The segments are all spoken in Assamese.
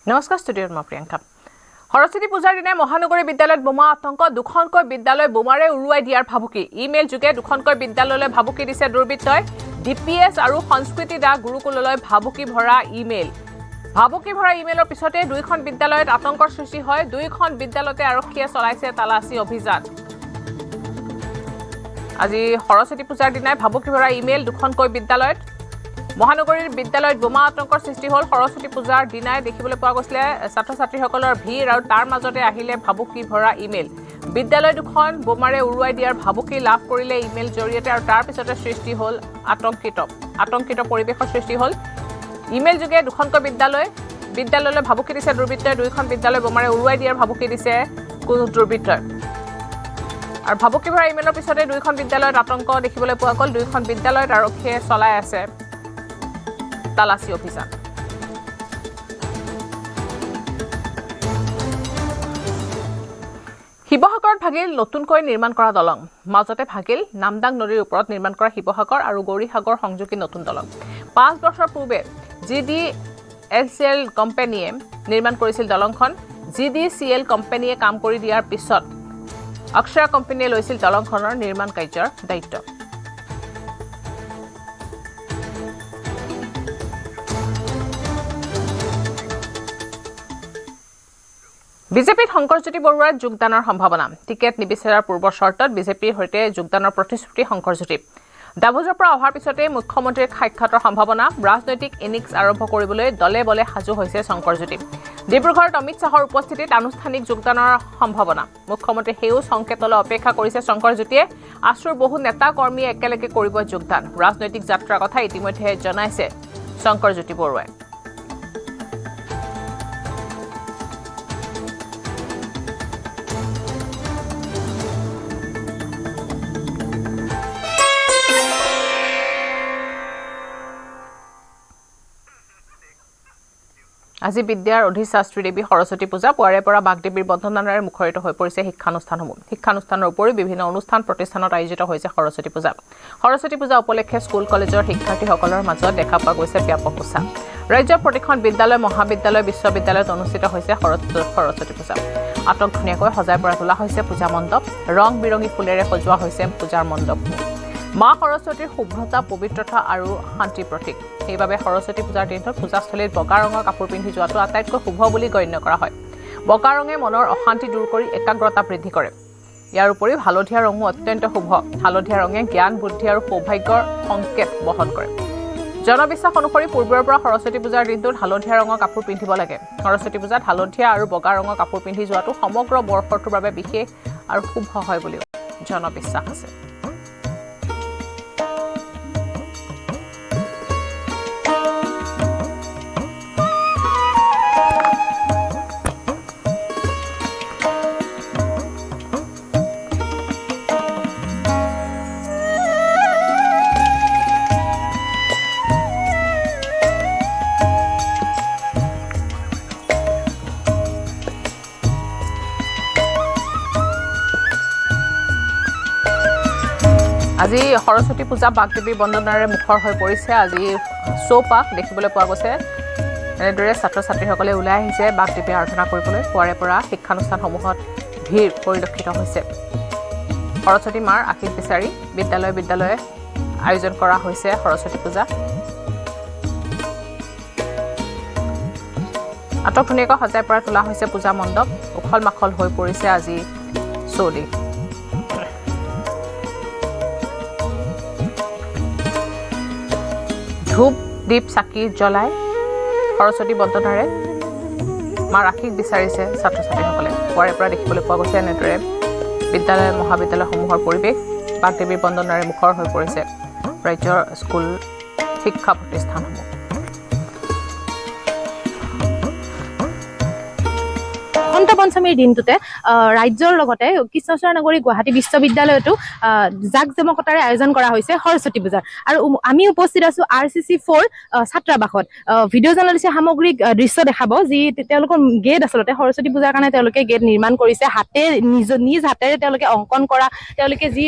নমস্কাৰ ষ্টুডিঅ'ত মই প্ৰিয়ংকা সৰস্বতী পূজাৰ দিনা মহানগৰী বিদ্যালয়ত বোমা আতংক দুখনকৈ বিদ্যালয় বোমাৰে উৰুৱাই দিয়াৰ ভাবুকি ইমেইল যোগে দুখনকৈ বিদ্যালয়লৈ ভাবুকি দিছে দুৰ্বৃত্তই ডিপিএছ আৰু সংস্কৃতি দা গুৰুকুললৈ ভাবুকি ভৰা ইমেইলৰ পিছতে দুইখন বিদ্যালয়ত আতংকৰ সৃষ্টি হয় দুইখন বিদ্যালয়তে আৰক্ষীয়ে চলাইছে তালাচী অভিযান আজি সৰস্বতী পূজাৰ দিনাই ভাবুকি ভৰা ইমেইল দুখনকৈ বিদ্যালয়ত মহানগৰীৰ বিদ্যালয়ত বোমা আতংকৰ সৃষ্টি হ'ল সৰস্বতী পূজাৰ দিনাই দেখিবলৈ পোৱা গৈছিলে ছাত্ৰ-ছাত্ৰীসকলৰ ভিৰ আৰু তাৰ মাজতে আহিলে ভাবুকি ভৰা ইমেইল বিদ্যালয় দুখন বোমাৰে উৰুৱাই দিয়াৰ ভাবুকি লাভ কৰিলে ইমেইল জৰিয়তে আৰু তাৰ পিছতে সৃষ্টি হ'ল আতংকিত পৰিৱেশৰ সৃষ্টি হ'ল ইমেইল যোগে দুখনকৈ বিদ্যালয়লৈ ভাবুকি দিছে দুৰ্বৃত্তই দুইখন বিদ্যালয় বোমাৰে উৰুৱাই দিয়াৰ ভাবুকি দিছে কোনো দুৰ্বৃত্তই আৰু ভাবুকি ভৰা ইমেইলৰ পিছতে দুইখন বিদ্যালয়ত আতংক দেখিবলৈ পোৱা গ'ল দুইখন বিদ্যালয়ত আৰক্ষীয়ে চলাই আছে তালাচী অভিযান শিৱসাগৰত ভাগিল নতুনকৈ নিৰ্মাণ কৰা দলং মাজতে ভাগিল নামদাং নদীৰ ওপৰত নিৰ্মাণ কৰা শিৱসাগৰ আৰু গৌৰীসাগৰ সংযোগী নতুন দলং 5 বছৰ পূৰ্বে GDCL কোম্পানীয়ে নিৰ্মাণ কৰিছিল দলংখন GDCL কোম্পানীয়ে কাম কৰি দিয়াৰ পিছত অক্ষৰা কোম্পানীয়ে লৈছিল দলংখনৰ নিৰ্মাণ কাৰ্যৰ দায়িত্ব বিজেপিত শংকৰজ্যোতি বৰুৱাৰ যোগদানৰ সম্ভাৱনা টিকেট নিবিচাৰাৰ পূৰ্ব চৰ্তত বিজেপিৰ সৈতে যোগদানৰ প্ৰতিশ্ৰুতি শংকৰজ্যোতি দাভোজৰ পৰা অহাৰ পিছতে মুখ্যমন্ত্ৰীৰ সাক্ষাতৰ সম্ভাৱনা ৰাজনৈতিক ইনিংছ আৰম্ভ কৰিবলৈ দলে বলে সাজু হৈছে শংকৰজ্যোতি ডিব্ৰুগড়ত অমিত শাহৰ উপস্থিতিত আনুষ্ঠানিক যোগদানৰ সম্ভাৱনা মুখ্যমন্ত্ৰী সেউজ সংকেতলৈ অপেক্ষা কৰিছে শংকৰজ্যোতিয়ে আছুৰ বহু নেতা কৰ্মীয়ে একেলগে কৰিব যোগদান ৰাজনৈতিক যাত্ৰাৰ কথা ইতিমধ্যে জনাইছে শংকৰজ্যোতি বৰুৱাই আজি বিদ্যাৰ অধিশাস্ত্ৰী দেৱী সৰস্বতী পূজা পুৱাৰে পৰা বাগদেৱীৰ বন্দনাৰে মুখৰিত হৈ পৰিছে শিক্ষানুষ্ঠানৰ উপৰি বিভিন্ন অনুষ্ঠান প্ৰতিষ্ঠানত আয়োজিত হৈছে সৰস্বতী পূজা উপলক্ষে স্কুল কলেজৰ শিক্ষাৰ্থীসকলৰ মাজত দেখা পোৱা গৈছে ব্যাপক উৎসাহ ৰাজ্যৰ প্ৰতিখন বিদ্যালয় মহাবিদ্যালয় বিশ্ববিদ্যালয়ত অনুষ্ঠিত হৈছে সৰস্বতী পূজা আটকধুনীয়াকৈ সজাই পৰা তোলা হৈছে পূজা মণ্ডপ ৰং বিৰঙী ফুলেৰে সজোৱা হৈছে পূজাৰ মণ্ডপ মা সৰস্বতীৰ শুভ্ৰতা পবিত্ৰতা আৰু শান্তিৰ প্ৰতীক সেইবাবে সৰস্বতী পূজাৰ দিনটোত পূজাস্থলীত বগা ৰঙৰ কাপোৰ পিন্ধি যোৱাটো আটাইতকৈ শুভ বুলি গণ্য কৰা হয় বগা ৰঙে মনৰ অশান্তি দূৰ কৰি একাগ্ৰতা বৃদ্ধি কৰে ইয়াৰ উপৰিও হালধীয়া ৰঙো অত্যন্ত শুভ হালধীয়া ৰঙে জ্ঞান বুদ্ধি আৰু সৌভাগ্যৰ সংকেত বহন কৰে জনবিশ্বাস অনুসৰি পূৰ্বৰ পৰা সৰস্বতী পূজাৰ দিনটোত হালধীয়া ৰঙৰ কাপোৰ পিন্ধিব লাগে সৰস্বতী পূজাত হালধীয়া আৰু বগা ৰঙৰ কাপোৰ পিন্ধি যোৱাটো সমগ্ৰ বৰ্ষটোৰ বাবে বিশেষ আৰু শুভ হয় বুলি জনবিশ্বাস আছে আজি সৰস্বতী পূজা বাগদেৱীৰ বন্দনাৰে মুখৰ হৈ পৰিছে আজি চৌপাশ দেখিবলৈ পোৱা গৈছে এনেদৰে ছাত্ৰ-ছাত্ৰীসকলে ওলাই আহিছে বাগদেৱী আৰাধনা কৰিবলৈ পুৱাৰে পৰা শিক্ষানুষ্ঠানসমূহত ভিৰ পৰিলক্ষিত হৈছে সৰস্বতী মাৰ আশীষ বিচাৰি বিদ্যালয়ে আয়োজন কৰা হৈছে সৰস্বতী পূজা আটকধুনীয়াকৈ সজাই পৰা তোলা হৈছে পূজা মণ্ডপ উখল মাখল হৈ পৰিছে আজি চৌদিশ ধূপ দীপ চাকি জ্বলাই সৰস্বতী বন্দনাৰে মাৰ আশীষ বিচাৰিছে ছাত্ৰ-ছাত্ৰীসকলে পুৱাৰে পৰা দেখিবলৈ পোৱা গৈছে এনেদৰে বিদ্যালয় মহাবিদ্যালয়সমূহৰ পৰিৱেশ বাগদেৱীৰ বন্দনাৰে মুখৰ হৈ পৰিছে ৰাজ্যৰ স্কুল শিক্ষা প্ৰতিষ্ঠানসমূহ বসন্ত পঞ্চমীৰ দিনটোতে ৰাজ্যৰ লগতে কৃষ্ণচূড়া নগৰী গুৱাহাটী বিশ্ববিদ্যালয়তো জাক-জমকতাৰে আয়োজন কৰা হৈছে সৰস্বতী পূজাৰ। আৰু আমি উপস্থিত আছো RCC4 ছাত্ৰাবাসত। ভিডিঅ' জাৰ্নেলিষ্টে সামগ্ৰিক দৃশ্য দেখাব, যি তেওঁলোকৰ গেট আচলতে সৰস্বতী পূজাৰ কাৰণে তেওঁলোকে গেট নিৰ্মাণ কৰিছে। নিজ হাতেৰে তেওঁলোকে অংকন কৰা, তেওঁলোকে যি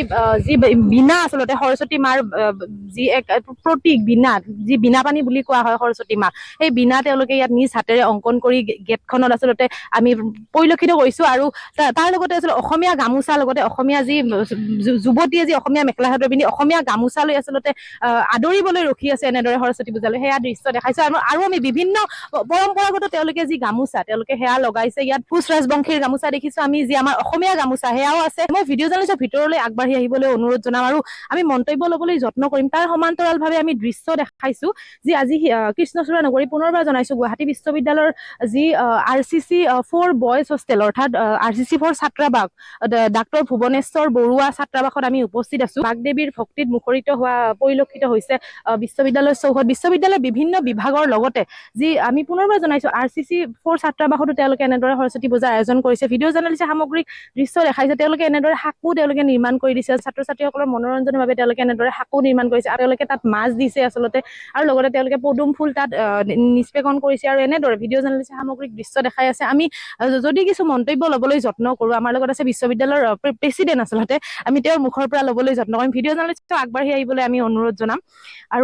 বীণা আচলতে সৰস্বতী মাৰ যি এক প্ৰতীক বীণা, যি বীণা পানী বুলি কোৱা হয় সৰস্বতী মা, সেই বীণা তেওঁলোকে ইয়াত নিজ হাতেৰে অংকন কৰি গেটখনত আচলতে আমি পৰিলক্ষিত কৰিছো। আৰু তাৰ লগতে আচলতে অসমীয়া গামোচা, লগতে অসমীয়া যি যুৱতীয়ে যি অসমীয়া মেখেলা চাদৰ পিন্ধি অসমীয়া গামোচা লৈ আচলতে আদৰিবলৈ ৰখি আছে এনেদৰে সৰস্বতী পূজালৈ, সেয়া দৃশ্য দেখাইছো। আৰু আমি বিভিন্ন পৰম্পৰাগত তেওঁলোকে যি গামোচা তেওঁলোকে সেয়া লগাইছে। ইয়াত কোচ ৰাজবংশীৰ গামোচা দেখিছো আমি, যি আমাৰ অসমীয়া গামোচা সেয়াও আছে। মই ভিডিঅ' জাৰ্নেলিষ্টৰ ভিতৰলৈ আগবাঢ়ি আহিবলৈ অনুৰোধ জনাম আৰু আমি মন্তব্য ল'বলৈ যত্ন কৰিম। তাৰ সমান্তৰালভাৱে আমি দৃশ্য দেখাইছো, যি আজি কৃষ্ণচূড়া নগৰী, পুনৰবাৰ জনাইছো, গুৱাহাটী বিশ্ববিদ্যালয়ৰ যি RCC4 বয়জ হোষ্টেল অৰ্থাৎ RCC4 ছাত্ৰাবাস, ডাক্তৰ ভুৱনেশ্বৰ বৰুৱা ছাত্ৰাবাসত আমি উপস্থিত আছো। বাগদেৱীৰ ভক্তিত মুখৰিত হোৱা পৰিলক্ষিত হৈছে বিশ্ববিদ্যালয়ৰ চৌহদ। বিশ্ববিদ্যালয়ৰ বিভিন্ন বিভাগৰ লগতে যি আমি পুনৰবাৰ জনাইছো RCC4 ছাত্ৰাবাসতো তেওঁলোকে এনেদৰে সৰস্বতী পূজাৰ আয়োজন কৰিছে। ভিডিঅ' জাৰ্নেলিষ্টে সামগ্ৰিক দৃশ্য দেখাইছে, তেওঁলোকে এনেদৰে সাঁকো তেওঁলোকে নিৰ্মাণ কৰি দিছে। ছাত্ৰ ছাত্ৰীসকলৰ মনোৰঞ্জনৰ বাবে তেওঁলোকে এনেদৰে সাঁকো নিৰ্মাণ কৰিছে আৰু তেওঁলোকে তাত মাছ দিছে আচলতে, আৰু লগতে তেওঁলোকে পদুম ফুল তাত নিষ্পেষণ কৰিছে। আৰু এনেদৰে ভিডিঅ' জাৰ্নেলিষ্টে সামগ্ৰিক দৃশ্য দেখাই আছে। আমি যদি কিছু মন্তব্য ল'বলৈ যত্ন কৰোঁ, আমাৰ লগত আছে বিশ্ববিদ্যালয়ৰ প্ৰেচিডেণ্ট, আচলতে আমি তেওঁৰ মুখৰ পৰা ল'বলৈ যত্ন কৰিম। ভিডিঅ' জাৰ্নেলিষ্টক আগবাঢ়ি আহিবলৈ আমি অনুৰোধ জনাম। আৰু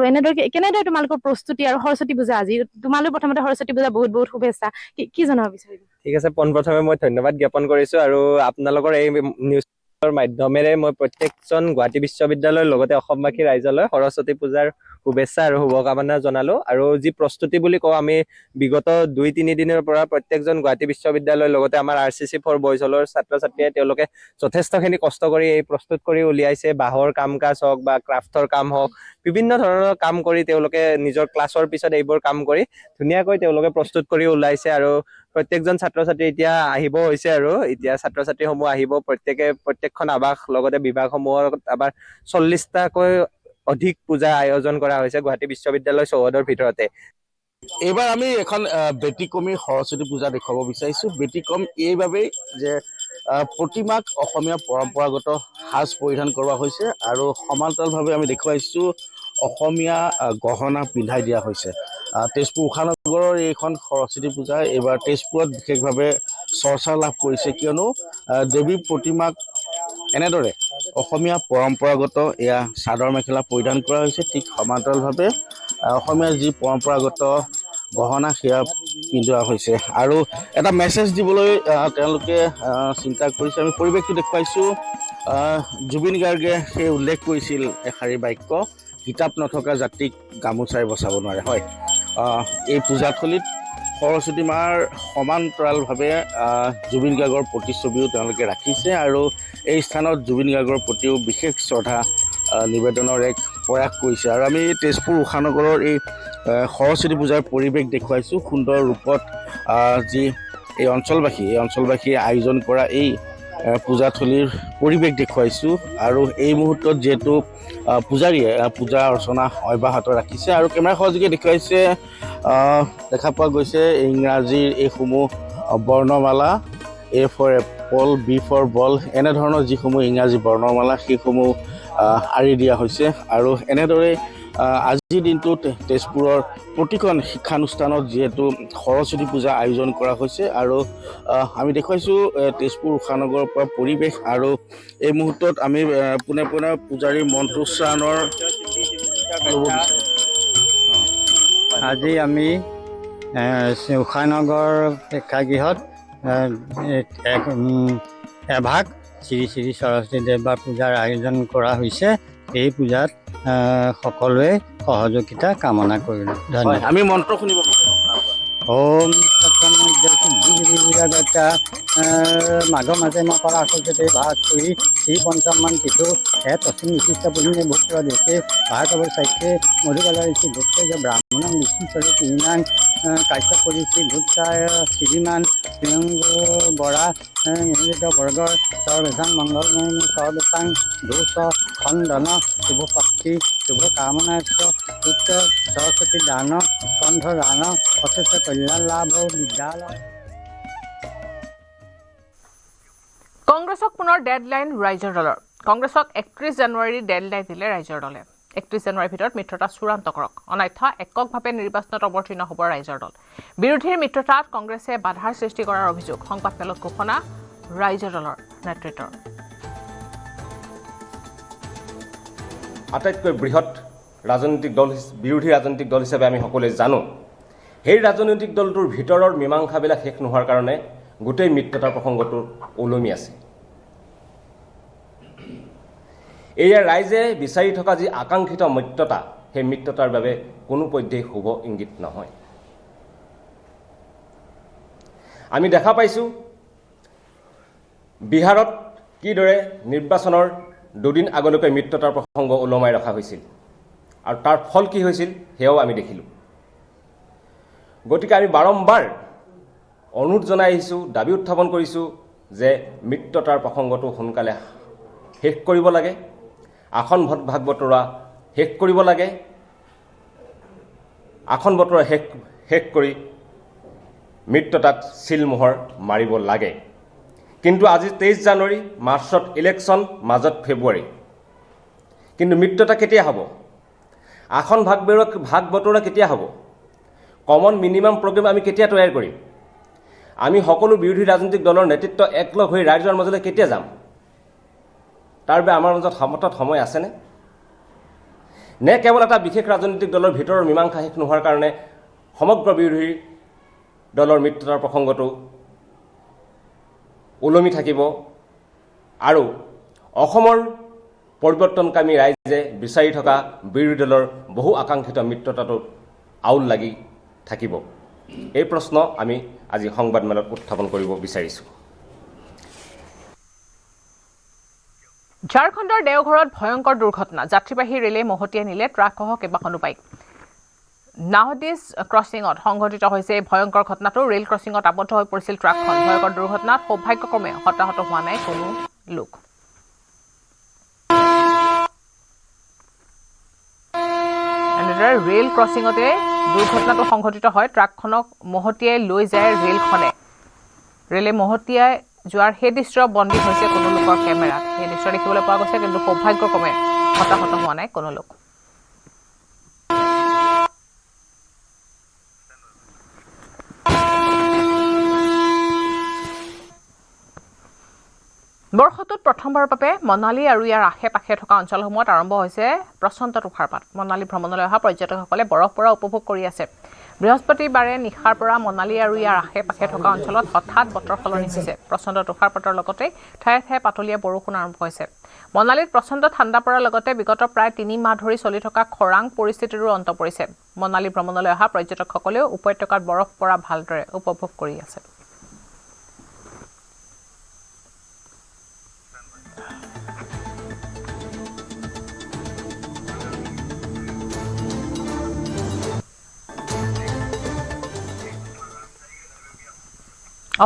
কেনেদৰে তোমালোকৰ প্ৰস্তুতি আৰু সৰস্বতী পূজা, আজি তোমালৈ প্ৰথমতে সৰস্বতী পূজা বহুত বহুত শুভেচ্ছা, কি জনাব বিচাৰিবা? ঠিক আছে, পোনপ্ৰথমে মই ধন্যবাদ জ্ঞাপন কৰিছো। আৰু আপোনালোকৰ এই নিউজৰ মাধ্যমেৰে মই প্ৰত্যেকজন গুৱাহাটী বিশ্ববিদ্যালয়ৰ লগতে অসমবাসী ৰাইজলৈ সৰস্বতী পূজাৰ শুভেচ্ছা আৰু শুভকামনা জনালো। আৰু যি প্ৰস্তুতি বুলি কওঁ, আমি বিগত 2-3 দিনৰ পৰা প্ৰত্যেকজন গুৱাহাটী বিশ্ববিদ্যালয়ৰ লগতে আমাৰ RCC4 বয়জ হলৰ ছাত্ৰ ছাত্ৰীয়ে তেওঁলোকে যথেষ্টখিনি কষ্ট কৰি এই প্ৰস্তুত কৰি উলিয়াইছে। বাঁহৰ কাম কাজ হওক বা ক্ৰাফ্টৰ কাম হওক, বিভিন্ন ধৰণৰ কাম কৰি তেওঁলোকে নিজৰ ক্লাছৰ পিছত এইবোৰ কাম কৰি ধুনীয়াকৈ তেওঁলোকে প্ৰস্তুত কৰি ওলাইছে। আৰু প্ৰত্যেকজন ছাত্ৰ ছাত্ৰী এতিয়া আহিব হৈছে, আৰু এতিয়া ছাত্ৰ ছাত্ৰীসমূহ আহিব, প্ৰত্যেকখন আৱাস লগতে বিভাগসমূহত আবাৰ 40টাকৈ অধিক পূজা আয়োজন কৰা হৈছে গুৱাহাটী বিশ্ববিদ্যালয় চৌহদৰ ভিতৰতে। এইবাৰ আমি এখন ব্যতিক্ৰমী সৰস্বতী পূজা দেখুৱাব বিচাৰিছো। ব্যতিক্ৰম এইবাবেই যে প্ৰতিমাক অসমীয়া পৰম্পৰাগত সাজ পৰিধান কৰোৱা হৈছে আৰু সমান্তৰালভাৱে আমি দেখুৱাইছো অসমীয়া গহনা পিন্ধাই দিয়া হৈছে। তেজপুৰ উষানগৰৰ এইখন সৰস্বতী পূজা এইবাৰ তেজপুৰত বিশেষভাৱে চৰ্চা লাভ কৰিছে, কিয়নো দেৱী প্ৰতিমাক এনেদৰে অসমীয়া পৰম্পৰাগত এয়া চাদৰ মেখেলা পৰিধান কৰা হৈছে। ঠিক সমান্তৰালভাৱে অসমীয়াৰ যি পৰম্পৰাগত গহনা সেয়া পিন্ধোৱা হৈছে আৰু এটা মেছেজ দিবলৈ তেওঁলোকে চিন্তা কৰিছে। আমি পৰিৱেশটো দেখুৱাইছোঁ। জুবিন গাৰ্গে সেই উল্লেখ কৰিছিল এষাৰি বাক্য, কিতাপ নথকা জাতিক গামোচাই বচাব নোৱাৰে। হয়, এই পূজাথলীত সৰস্বতী মাৰ সমান্তৰালভাৱে জুবিন গাৰ্গৰ প্ৰতিচ্ছবিও তেওঁলোকে ৰাখিছে আৰু এই স্থানত জুবিন গাৰ্গৰ প্ৰতিও বিশেষ শ্ৰদ্ধা নিবেদনৰ এক প্ৰয়াস কৰিছে। আৰু আমি তেজপুৰ উষানগৰৰ এই সৰস্বতী পূজাৰ পৰিৱেশ দেখুৱাইছোঁ। সুন্দৰ ৰূপত যি এই অঞ্চলবাসীয়ে আয়োজন কৰা এই পূজাথলীৰ পৰিৱেশ দেখুৱাইছোঁ। আৰু এই মুহূৰ্তত যিহেতু পূজাৰীয়ে পূজা অৰ্চনা অব্যাহত ৰাখিছে আৰু কেমেৰা সহযোগে দেখুৱাইছে, দেখা পোৱা গৈছে ইংৰাজীৰ এইসমূহ বৰ্ণমালা, A for apple, B for ball, এনেধৰণৰ যিসমূহ ইংৰাজী বৰ্ণমালা সেইসমূহ আঁৰি দিয়া হৈছে। আৰু এনেদৰে আজিৰ দিনটোত তেজপুৰৰ প্ৰতিখন শিক্ষানুষ্ঠানত যিহেতু সৰস্বতী পূজা আয়োজন কৰা হৈছে আৰু আমি দেখুৱাইছোঁ তেজপুৰ উষানগৰৰ পৰা পৰিৱেশ। আৰু এই মুহূৰ্তত আমি পোনে পোনে পূজাৰীৰ মন্ত্ৰোচ্চাৰণৰ আজি আমি উষানগৰ প্ৰেক্ষাগৃহত এভাগ শ্ৰী শ্ৰী সৰস্বতী দেৱৰ পূজাৰ আয়োজন কৰা হৈছে। এই পূজাত সকলোৱে সহযোগিতা কামনা কৰিলোঁ। ধন্যবাদ। আমি মন্ত্ৰ শুনিব বিচাৰোঁ। ওম মাঘ মাঝে মকৰা সৰস্বতী ভাগ কৰি শ্ৰী পঞ্চমান তিথু এক অসীম বিশিষ্ট পুণ্যে ভোগ দিছে ভাগৱৰ স্বাস্থ্যে মধুকালৰ ঋষি ভোক্তে যে ব্ৰাহ্মণং বিষ্ণুস্বৰূপ ইনাং কাশ্যপ কৰিছে ভূতায় শ্ৰীমান প্ৰিয়ংগ বৰা নিয়োজিত বৰ্গৰ সৰ্বেশাং মংগলময় সৰ্বেশাং দোষ খণ্ডন শুভ শক্তি শুভ কামনাস্য উচ্চ সৰস্বতী দান কণ্ঠ দান অথচ কল্যাণ লাভ বিদ্যালয়। কংগ্ৰেছক পুনৰ ডেডলাইন ৰাইজৰ দলৰ কংগ্ৰেছক 31 জানুৱাৰীৰ ডেডলাইন দিলে ৰাইজৰ দলে 31 জানুৱাৰীৰ ভিতৰত মিত্ৰতা চূড়ান্ত কৰক অন্যথা এককভাৱে নিৰ্বাচনত অৱতীৰ্ণ হ'ব ৰাইজৰ দল বিৰোধীৰ মিত্ৰতাত কংগ্ৰেছে বাধাৰ সৃষ্টি কৰাৰ অভিযোগ সংবাদমেলত ঘোষণা ৰাইজৰ দলৰ নেতৃত্বৰ আটাইতকৈ বৃহৎ ৰাজনৈতিক দল বিৰোধী ৰাজনৈতিক দল হিচাপে আমি সকলোৱে জানো সেই ৰাজনৈতিক দলটোৰ ভিতৰৰ মীমাংসাবিলাক শেষ নোহোৱাৰ কাৰণে গোটেই মিত্ৰতাৰ প্ৰসংগটো ওলমি আছে এয়া ৰাইজে বিচাৰি থকা যি আকাংক্ষিত মিত্ৰতা সেই মিত্ৰতাৰ বাবে কোনো পধ্যেই শুভ ইংগিত নহয় আমি দেখা পাইছোঁ বিহাৰত কিদৰে নিৰ্বাচনৰ দুদিন আগলৈকে মিত্ৰতাৰ প্ৰসংগ ওলমাই ৰখা হৈছিল আৰু তাৰ ফল কি হৈছিল সেয়াও আমি দেখিলোঁ গতিকে আমি বাৰম্বাৰ অনুৰোধ জনাই আহিছোঁ দাবী উত্থাপন কৰিছোঁ যে মিত্ৰতাৰ প্ৰসংগটো সোনকালে শেষ কৰিব লাগে আসন ভাগ বতৰা শেষ কৰিব লাগে আসন বতৰা শেষ কৰি মিত্ৰতাত চিলমোহৰ মাৰিব লাগে কিন্তু আজি 23 জানুৱাৰী মাৰ্চত ইলেকশ্যন মাজত ফেব্ৰুৱাৰী কিন্তু মিত্ৰতা কেতিয়া হ'ব আসন ভাগ বতৰা কেতিয়া হ'ব কমন মিনিমাম প্ৰগ্ৰেম আমি কেতিয়া তৈয়াৰ কৰিম আমি সকলো বিৰোধী ৰাজনৈতিক দলৰ নেতৃত্ব একলগ হৈ ৰাইজৰ মাজলৈ কেতিয়া যাম তাৰ বাবে আমাৰ মাজত সমতাত সময় আছেনে নে কেৱল এটা বিশেষ ৰাজনৈতিক দলৰ ভিতৰৰ মীমাংসা শেষ নোহোৱাৰ কাৰণে সমগ্ৰ বিৰোধী দলৰ মিত্ৰতাৰ প্ৰসংগটো ওলমি থাকিব আৰু অসমৰ পৰিৱৰ্তনকামী ৰাইজে বিচাৰি থকা বিৰোধী দলৰ বহু আকাংক্ষিত মিত্ৰতাটোত আউল লাগি থাকিব এই প্ৰশ্ন আমি আজি সংবাদমেলত উত্থাপন কৰিব বিচাৰিছোঁ ঝাৰখণ্ডৰ দেওঘৰত ভয়ংকৰ দুৰ্ঘটনা যাত্ৰীবাহী ৰেলে মহতিয়াই নিলে ট্ৰাকসহ কেইবাখনো বাইক নাহদিছ ক্ৰছিঙত সংঘটিত হৈছে এই ভয়ংকৰ ঘটনাটো ৰেল ক্ৰছিঙত আবদ্ধ হৈ পৰিছিল ট্ৰাকখন ভয়ংকৰ দুৰ্ঘটনাত সৌভাগ্যক্ৰমে হতাহত হোৱা নাই কোনো লোক এনেদৰে ৰেল ক্ৰছিঙতে দুৰ্ঘটনাটো সংঘটিত হয় ট্ৰাকখনক মহতিয়াই লৈ যায় ৰেলে মহতিয়াই যোৱাৰ সেই দৃশ্য বন্দী হৈছে কোনো লোকৰ কেমেৰাত এই দৃশ্য দেখিবলৈ পোৱা গৈছে কিন্তু সৌভাগ্যক্ৰমে হতাহত হোৱা নাই কোনো লোক বৰ্ষটোত প্ৰথমবাৰৰ বাবে মনালী আৰু ইয়াৰ আশে-পাশে থকা অঞ্চলসমূহত আৰম্ভ হৈছে প্ৰচণ্ড তুষাৰপাত মনালী ভ্ৰমণলৈ অহা পৰ্যটকসকলে বৰফ পৰা উপভোগ কৰি আছে বৃহস্পতিবাৰে নিশাৰ পৰা মনালী আৰু ইয়াৰ আশে-পাশে থকা অঞ্চলত হঠাৎ বতৰ সলনি হৈছে প্ৰচণ্ড তুষাৰপাতৰ লগতে ঠায়ে ঠায়ে পাতলীয়া বৰষুণ আৰম্ভ হৈছে মনালীত প্ৰচণ্ড ঠাণ্ডা পৰাৰ লগতে বিগত প্ৰায় 3 মাহ ধৰি চলি থকা খৰাং পৰিস্থিতিৰো অন্ত পৰিছে মনালী ভ্ৰমণলৈ অহা পৰ্যটকসকলেও উপত্যকাত বৰফ পৰা ভালদৰে উপভোগ কৰি আছে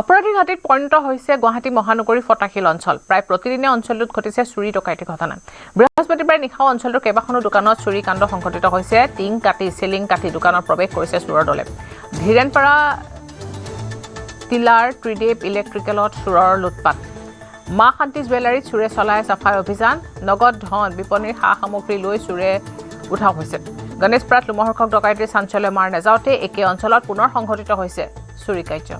অপৰাধী ঘাটিত পৰিণত হৈছে গুৱাহাটী মহানগৰীৰ ফটাশিল অঞ্চল প্ৰায় প্ৰতিদিনে অঞ্চলটোত ঘটিছে চুৰি ডকাইতি ঘটনা বৃহস্পতিবাৰে নিশাও অঞ্চলটোৰ কেইবাখনো দোকানত চুৰি কাণ্ড সংঘটিত হৈছে টিং কাটি চিলিং কাটি দোকানত প্ৰৱেশ কৰিছে চোৰৰ দলে ধীৰেনপাৰা টিলাৰ ত্ৰিদেৱ ইলেক্ট্ৰিকেলত চোৰৰ লুটপাট মা শান্তি জুৱেলাৰীত চোৰে চলাই চাফাই অভিযান নগদ ধন বিপণীৰ সা সামগ্ৰী লৈ চোৰে উঠাও হৈছে গণেশপাৰাত লোমহৰ্ষক ডকাইতিৰ চাঞ্চল্য মাৰ নেযাওঁতে একে অঞ্চলত পুনৰ সংঘটিত হৈছে চুৰি কাৰ্য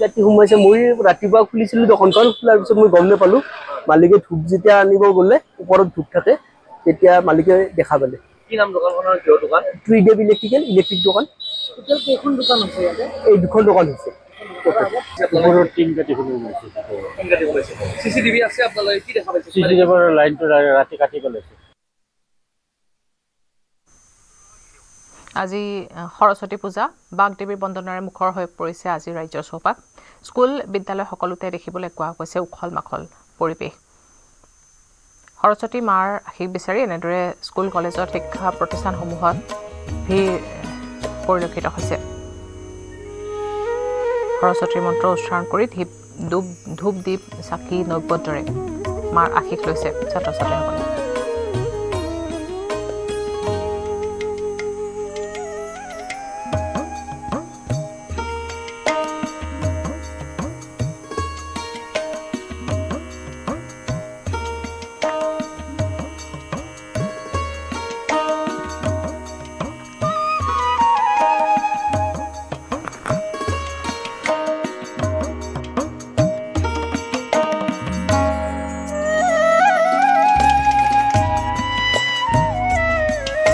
কাটি সোমাইছে মই ৰাতিপুৱা খুলিছিলোঁ দোকানখন খোলাৰ পিছত মই গম নাপালোঁ মালিকে ধূপ যেতিয়া আনিব গ'লে ওপৰত ধূপ থাকে তেতিয়া মালিকে দেখা পালে কি নাম দোকানখনৰ কিয় দোকান ত্ৰিদেৱ ইলেক্ট্ৰিক দোকান কেইখন দোকান হৈছে ইয়াতে এই দুখন দোকান হৈছে ওপৰত টিং কাটি সোমাইছে চিচিটিভি আছে আপোনালোকে কি দেখা পাইছে চিচিটিভিৰ লাইনটো ৰাতি কাটি পেলাইছে আজি সৰস্বতী পূজা বাগদেৱীৰ বন্দনাৰে মুখৰ হৈ পৰিছে আজি ৰাজ্যৰ চৌপাত স্কুল বিদ্যালয় সকলোতে দেখিবলৈ পোৱা গৈছে উখল মাখল পৰিৱেশ সৰস্বতী মাৰ আশীষ বিচাৰি এনেদৰে স্কুল কলেজত শিক্ষা প্ৰতিষ্ঠানসমূহত ভিৰ পৰিলক্ষিত হৈছে সৰস্বতীৰ মন্ত্ৰ উচ্চাৰণ কৰি ধূপ দীপ চাকি নৈবেদ্যৰে মাৰ আশীষ লৈছে ছাত্ৰ ছাত্ৰীসকলে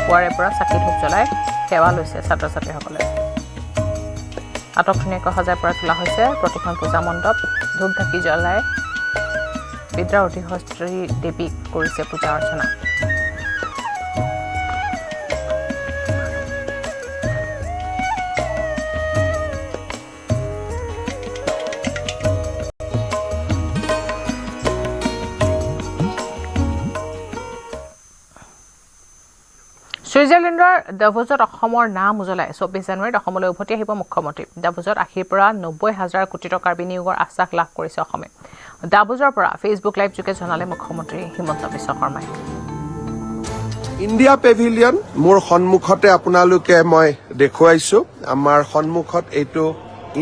পুৱাৰে পৰা চাকি ধূপ জ্বলাই সেৱা লৈছে ছাত্ৰ ছাত্ৰীসকলে আটকধুনীয়াকৈ সজাই পৰাই তোলা হৈছে প্ৰতিখন পূজা মণ্ডপ ধূপ ঢাকি জ্বলাই বিদ্যাৰ অধিষ্ঠাত্ৰী দেৱীক কৰিছে পূজা অৰ্চনা ছুইজাৰলেণ্ডৰ ডাভোছত অসমৰ নাম উজ্বলাই 24 জানুৱাৰীত অসমলৈ উভতি আহিব মুখ্যমন্ত্ৰী ডাভোছত 80 পৰা 90,000 কোটি টকাৰ বিনিয়োগৰ আশ্বাস লাভ কৰিছে অসমে ডাভোজৰ পৰা ফেচবুক লাইভ যোগে জনালে মুখ্যমন্ত্ৰী হিমন্ত বিশ্ব শৰ্মাই ইণ্ডিয়া পেভিলিয়ন মোৰ সন্মুখতে আপোনালোকে মই দেখুৱাইছো আমাৰ সন্মুখত এইটো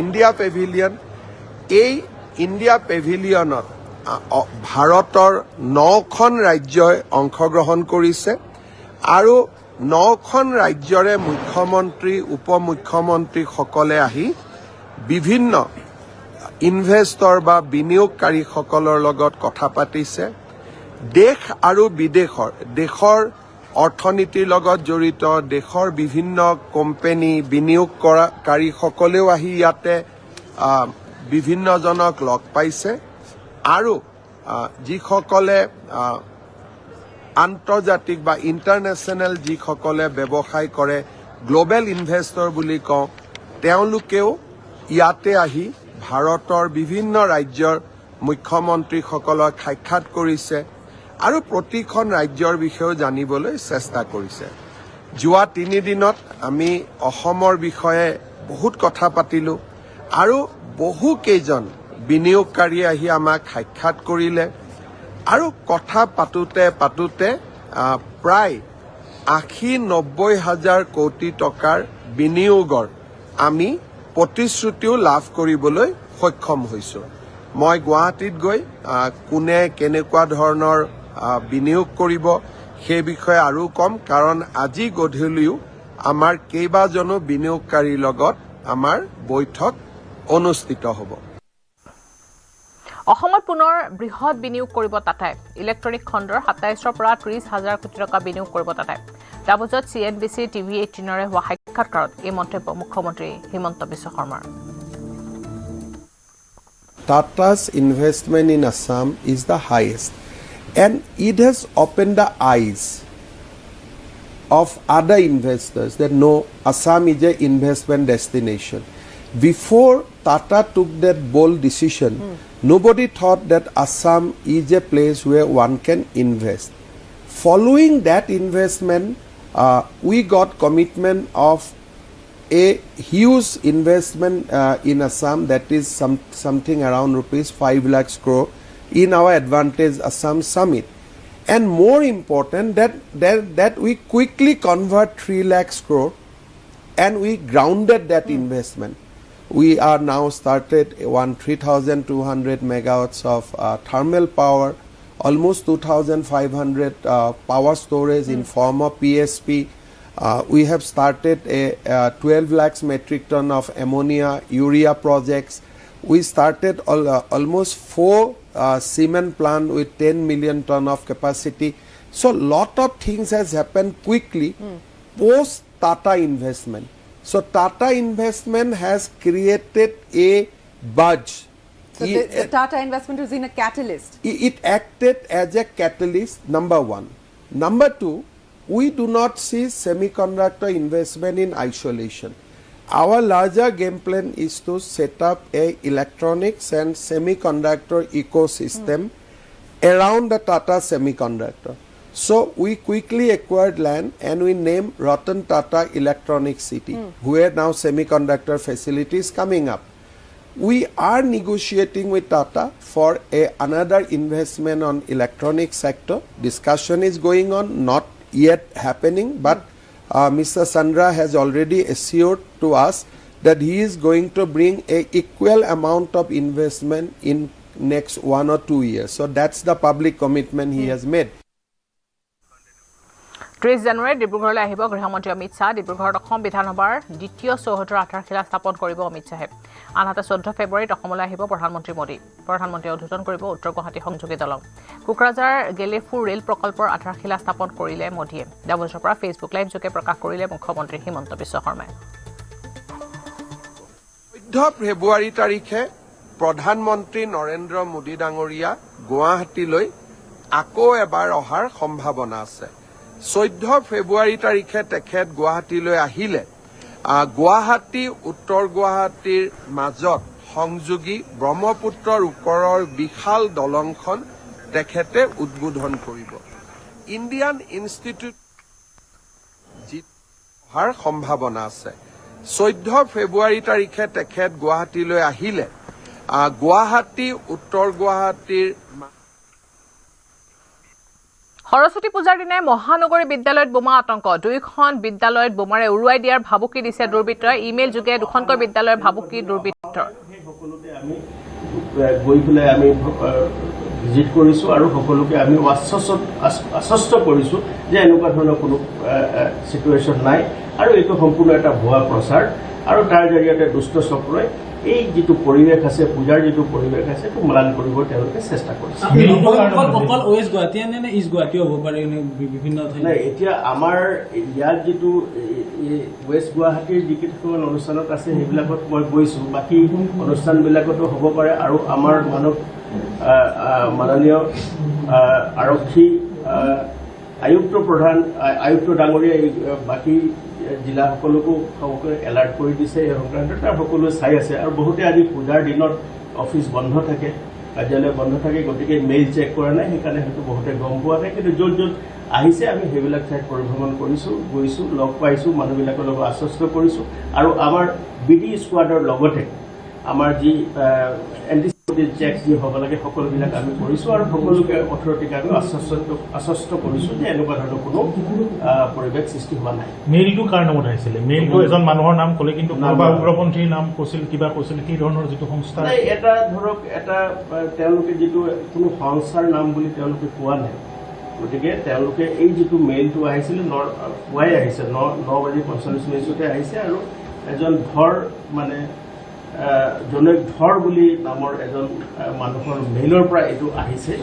ইণ্ডিয়া পেভিলিয়ন এই ইণ্ডিয়া পেভিলিয়নত ভাৰতৰ 9খন ৰাজ্যই অংশগ্ৰহণ কৰিছে আৰু 9খন ৰাজ্যৰে মুখ্যমন্ত্ৰী উপমুখ্যমন্ত্ৰীসকলে আহি বিভিন্ন ইনভেষ্টৰ বা বিনিয়োগকাৰীসকলৰ লগত কথা পাতিছে দেশ আৰু দেশৰ অৰ্থনীতিৰ লগত জড়িত দেশৰ বিভিন্ন কোম্পানী বিনিয়োগকাৰীসকলেও আহি ইয়াতে বিভিন্নজনক লগ পাইছে আৰু যিসকলে আন্তৰ্জাতিক বা ইণ্টাৰনেশ্যনেল যিসকলে ব্যৱসায় কৰে গ্লোবেল ইনভেষ্টৰ বুলি কওঁ তেওঁলোকেও ইয়াতে আহি ভাৰতৰ বিভিন্ন ৰাজ্যৰ মুখ্যমন্ত্ৰীসকলক সাক্ষাৎ কৰিছে আৰু প্ৰতিখন ৰাজ্যৰ বিষয়েও জানিবলৈ চেষ্টা কৰিছে যোৱা 3 দিনত আমি অসমৰ বিষয়ে বহুত কথা পাতিলো আৰু বহু কেইজন বিনিয়োগকাৰী আহি আমাক সাক্ষাৎ কৰিলে আৰু কথা পাতোতে প্ৰায় 80-90,000 কোটি টকাৰ বিনিয়োগৰ আমি প্ৰতিশ্ৰুতিও লাভ কৰিবলৈ সক্ষম হৈছো মই গুৱাহাটীত গৈ কোনে কেনেকুৱা ধৰণৰ বিনিয়োগ কৰিব সেই বিষয়ে আৰু কম কাৰণ আজি গধূলিও আমাৰ কেইবাজনো বিনিয়োগকাৰীৰ লগত আমাৰ বৈঠক অনুষ্ঠিত হ'ব অসমত পুনৰ বৃহৎ বিনিয়োগ কৰিব টাটাই ইলেক্ট্ৰনিক খণ্ডৰ 27ৰ পৰা 30,000 কোটি টকা বিনিয়োগ কৰিব টাটাই ডাভোজত CNBC TV18ৰে হোৱা সাক্ষাৎকাৰত এই মন্তব্য মুখ্যমন্ত্ৰী হিমন্ত বিশ্ব শৰ্মাৰ Tata's investment in Assam is the highest and it has opened the eyes of other investors that no, Assam is an investment destination. Before Tata took that bold decision, nobody thought that Assam is a place where one can invest. Following that investment, we got commitment of a huge investment in Assam that is something around rupees 5 lakhs crore in our Advantage Assam Summit. And more important that we quickly convert 3 lakhs crore and we grounded that investment. We are now started 3,200 megawatts of thermal power, almost 2,500 power storage in form of PSP. We have started a 12 lakhs metric ton of ammonia, urea projects. We started almost 4 cement plant with 10 million ton of capacity. So lot of things has happened quickly post Tata investment. So Tata investment has created a buzz. So the Tata investment was in a catalyst. It acted as a catalyst, number one. Number two, we do not see semiconductor investment in isolation. Our larger game plan is to set up a electronics and semiconductor ecosystem around the Tata semiconductor. So we quickly acquired land and we named Ratan Tata Electronic City, where now semiconductor facility is coming up. We are negotiating with Tata for another investment on electronic sector. Discussion is going on, not yet happening, but Mr. Sandra has already assured to us that he is going to bring a equal amount of investment in next 1 or 2 years. So that's the public commitment he has made. 30 জানুৱাৰীত ডিব্ৰুগড়লৈ আহিব গৃহমন্ত্ৰী অমিত শ্বাহ ডিব্ৰুগড়ত অসম বিধানসভাৰ দ্বিতীয় চৌহদৰ আধাৰশিলা স্থাপন কৰিব অমিত শ্বাহে আনহাতে 14 ফেব্ৰুৱাৰীত অসমলৈ আহিব প্ৰধানমন্ত্ৰী মোদী প্ৰধানমন্ত্ৰীয়ে উদ্বোধন কৰিব উত্তৰ গুৱাহাটী সংযোগী দলং কোকৰাঝাৰ গেলেফু ৰেল প্ৰকল্পৰ আধাৰশিলা স্থাপন কৰিলে মোদীয়ে ডাভোছৰ পৰা ফেচবুক লাইভ যোগে প্ৰকাশ কৰিলে মুখ্যমন্ত্ৰী হিমন্ত বিশ্ব শৰ্মাই 14 ফেব্ৰুৱাৰী তাৰিখে প্ৰধানমন্ত্ৰী নৰেন্দ্ৰ মোদী ডাঙৰীয়া গুৱাহাটীলৈ আকৌ এবাৰ অহাৰ সম্ভাৱনা আছে 14 ফেব্ৰুৱাৰী তাৰিখে তেখেত গুৱাহাটীলৈ আহিলে গুৱাহাটী উত্তৰ গুৱাহাটীৰ মাজত সংযোগী ব্ৰহ্মপুত্ৰৰ ওপৰৰ বিশাল দলংখন তেখেতে উদ্বোধন কৰিব ইণ্ডিয়ান ইনষ্টিটিউট অহাৰ সম্ভাৱনা আছে 14 ফেব্ৰুৱাৰী তাৰিখে তেখেত গুৱাহাটীলৈ আহিলে গুৱাহাটী উত্তৰ গুৱাহাটীৰ সৰস্বতী পূজাৰ দিনাই মহানগৰী বিদ্যালয়ত বোমা আতংক দুইখন বিদ্যালয়ত বোমাৰে উৰুৱাই দিয়াৰ ভাবুকি দিছে দুৰ্বৃত্তই ইমেইল যোগে দুখনকৈ বিদ্যালয়ৰ ভাবুকি দুৰ্বৃত্তৰ সকলোতে আমি গৈ পেলাই আমি ভিজিট কৰিছোঁ আৰু সকলোকে আমি আশ্বস্ত কৰিছোঁ যে এনেকুৱা ধৰণৰ কোনো চিটুৱেশ্যন নাই আৰু এইটো সম্পূৰ্ণ এটা ভুৱা প্ৰচাৰ আৰু তাৰ জৰিয়তে দুষ্ট চক্ৰই এই যিটো পৰিৱেশ আছে পূজাৰ যিটো পৰিৱেশ আছে সেইটো ম্লান কৰিব তেওঁলোকে চেষ্টা কৰিছে এতিয়া আমাৰ ইয়াত যিটো ৱেষ্ট গুৱাহাটীৰ যিকেইখন অনুষ্ঠানত আছে সেইবিলাকত মই গৈছোঁ বাকী অনুষ্ঠানবিলাকতো হ'ব পাৰে আৰু আমাৰ মাননীয় আৰক্ষী আয়ুক্ত ডাঙৰীয়া বাকী জিলাসকলকো সকলোকে এলাৰ্ট কৰি দিছে এই সংক্ৰান্তত তাৰ সকলোৱে চাই আছে আৰু বহুতে আজি পূজাৰ দিনত অফিচ বন্ধ থাকে কাৰ্যালয় বন্ধ থাকে গতিকে মেইল চেক কৰা নাই সেইকাৰণে হয়তো বহুতে গম পোৱা নাই কিন্তু য'ত আহিছে আমি সেইবিলাক ঠাইত পৰিভ্ৰমণ কৰিছোঁ গৈছোঁ লগ পাইছোঁ মানুহবিলাকৰ লগত আশ্বস্ত কৰিছোঁ আৰু আমাৰ বিডি স্কোৱাডৰ লগতে আমাৰ যি এণ্টিচিপেটেড চেক যি হ'ব লাগে সকলোবিলাক আমি কৰিছোঁ আৰু সকলোকে অথৰিটিক আমি আশ্বস্ত কৰিছোঁ যে এনেকুৱা ধৰণৰ কোনো পৰিৱেশ সৃষ্টি হোৱা নাই মেইলটো কাৰ নামত আহিছিলে মেইলটো এজন মানুহৰ নাম ক'লে কিন্তু উগ্ৰপন্থীৰ নাম কৈছিল কিবা কৈছিল কি ধৰণৰ যিটো সংস্থা এটা ধৰক এটা তেওঁলোকে যিটো কোনো সংস্থাৰ নাম বুলি তেওঁলোকে কোৱা নাই গতিকে তেওঁলোকে এই যিটো মেইলটো আহিছিলে পুৱাই আহিছে 9:45 আহিছে আৰু এজন ধৰ মানে জনৈক ধৰ বুলি নামৰ এজন মানুহৰ মেইলৰ পৰা এইটো আহিছে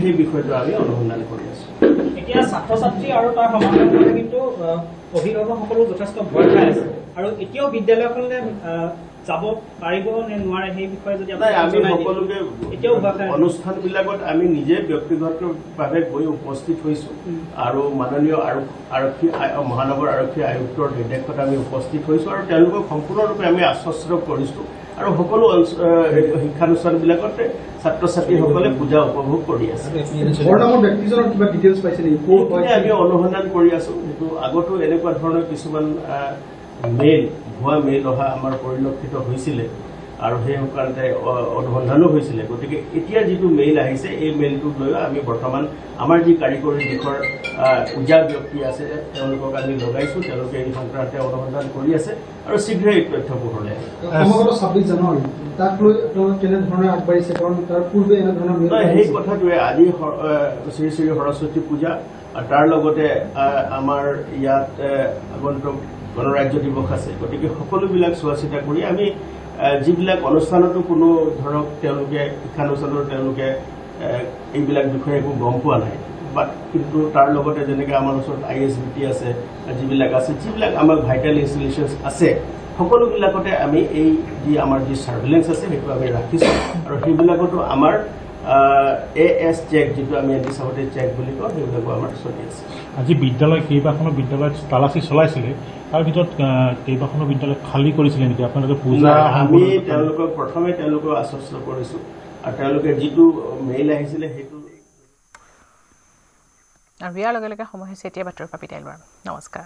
সেই বিষয়টো আমি অনুসন্ধান কৰি আছোঁ এতিয়া ছাত্ৰ ছাত্ৰী আৰু তাৰ সমাজৰ কিন্তু অভিভাৱকসকলো যথেষ্ট ভয় খাই আছে আৰু এতিয়াও বিদ্যালয়খনলৈ যাব পাৰিব নে নোৱাৰে সেই বিষয়ে যদি আমি সকলোকে অনুষ্ঠানবিলাকত আমি নিজে ব্যক্তিগতভাৱে গৈ উপস্থিত হৈছোঁ আৰু মাননীয় আৰক্ষী মহানগৰ আৰক্ষী আয়ুক্তৰ নিৰ্দেশত আমি উপস্থিত হৈছোঁ আৰু তেওঁলোকক সম্পূৰ্ণৰূপে আমি আশ্বস্ত কৰিছোঁ আৰু সকলো শিক্ষানুষ্ঠানবিলাকতে ছাত্ৰ ছাত্ৰীসকলে পূজা উপভোগ কৰি আছে আমি অনুসন্ধান কৰি আছোঁ যিটো আগতো এনেকুৱা ধৰণৰ কিছুমান ভুৱা মেইল অহা আমাৰ পৰিলক্ষিত হৈছিলে আৰু সেই সংক্ৰান্তে অনুসন্ধানো হৈছিলে গতিকে এতিয়া যিটো মেইল আহিছে এই মেইলটোক লৈ আমি বৰ্তমান আমাৰ যি কাৰিকৰী দিশৰ পূজা ব্যক্তি আছে তেওঁলোকক আমি লগাইছোঁ তেওঁলোকে এই সংক্ৰান্তে অনুসন্ধান কৰি আছে আৰু শীঘ্ৰে এই তথ্য পোহৰলৈ সমগ্ৰ 26 জানুৱাৰী তাক লৈ কেনেধৰণে আগবাঢ়িছে কাৰণ তাৰ পূৰ্বে এনেধৰণৰ সেই কথাটোৱে আজি শ্ৰী শ্ৰী সৰস্বতী পূজা তাৰ লগতে আমাৰ ইয়াত আগন্তুক গণৰাজ্য দিৱস আছে গতিকে সকলোবিলাক চোৱা চিতা কৰি আমি যিবিলাক অনুষ্ঠানতো কোনো ধৰক তেওঁলোকে শিক্ষানুষ্ঠানৰ তেওঁলোকে এইবিলাক বিষয়ে একো গম পোৱা নাই বাট কিন্তু তাৰ লগতে যেনেকৈ আমাৰ ওচৰত ISBT আছে যিবিলাক আছে যিবিলাক আমাৰ ভাইটেল ইনষ্টিটিউশ্যনছ আছে সকলোবিলাকতে আমি এই যি আমাৰ যি ছাৰ্ভেলেঞ্চ আছে সেইটো আমি ৰাখিছোঁ আৰু সেইবিলাকতো আমাৰ AS চেক যিটো আমি এণ্টিচিপেটেড চেক বুলি কওঁ সেইবিলাকো আমাৰ চলি আছে আজি কেইবাখনো বিদ্যালয়ত তালাচী চলাইছিলে তাৰ ভিতৰত কেইবাখনো বিদ্যালয় খালী কৰিছিলে নেকি আপোনালোকে পূজা আমি তেওঁলোকক প্ৰথমে তেওঁলোকক আশ্বস্ত কৰিছোঁ আৰু তেওঁলোকে যিটো মেইল আহিছিলে সেইটো আৰু ইয়াৰ লগে লগে সময় হৈছে এতিয়া বাতৰি পাপি তেলবাৰ নমস্কাৰ